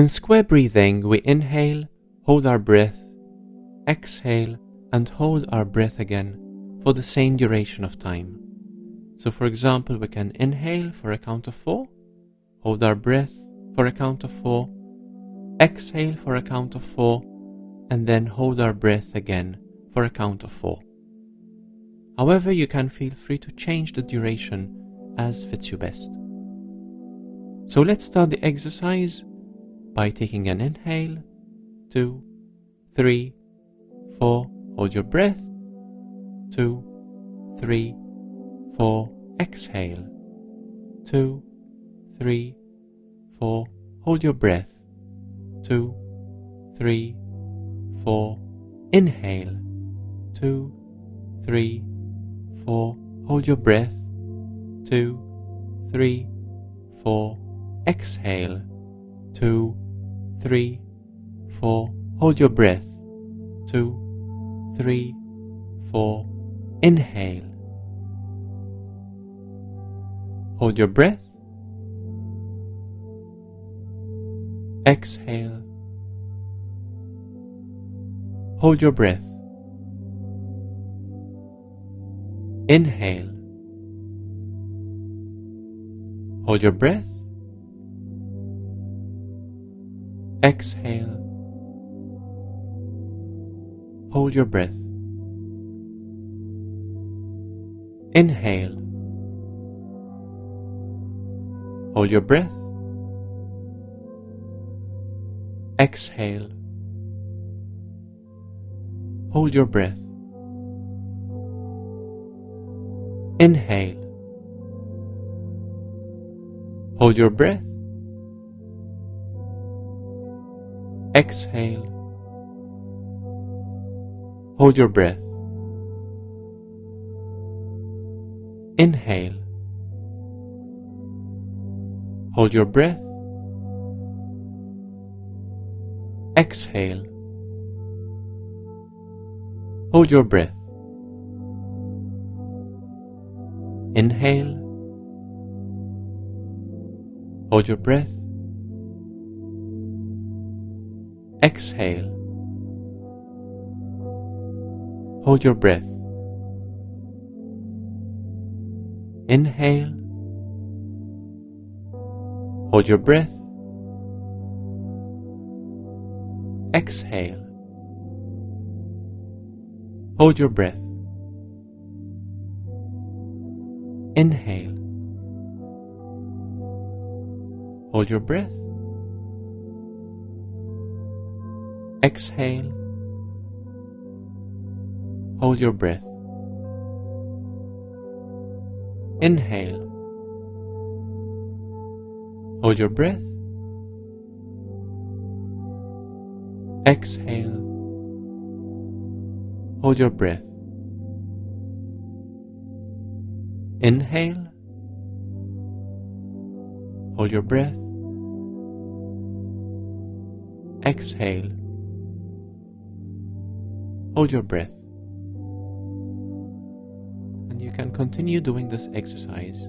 In square breathing, we inhale, hold our breath, exhale, and hold our breath again for the same duration of time. So for example, we can inhale for a count of 4, hold our breath for a count of 4, exhale for a count of 4, and then hold our breath again for a count of 4. However, you can feel free to change the duration as fits you best. So let's start the exercise by taking an inhale, 2, 3, 4, hold your breath, 2, 3, 4, exhale, 2, 3, 4, hold your breath, 2, 3, 4, inhale, 2, 3, 4, hold your breath, 2, 3, 4, exhale, 2, 3, 4, hold your breath, 2, 3, 4, inhale, hold your breath, exhale, hold your breath, inhale, hold your breath, exhale, hold your breath, inhale, hold your breath, exhale, hold your breath, inhale, hold your breath, exhale, hold your breath, inhale, hold your breath, exhale, hold your breath, inhale, hold your breath, exhale, hold your breath, inhale, hold your breath, exhale, hold your breath, inhale, hold your breath, exhale, hold your breath, inhale, hold your breath, exhale, hold your breath, inhale, hold your breath, exhale, hold your breath. And you can continue doing this exercise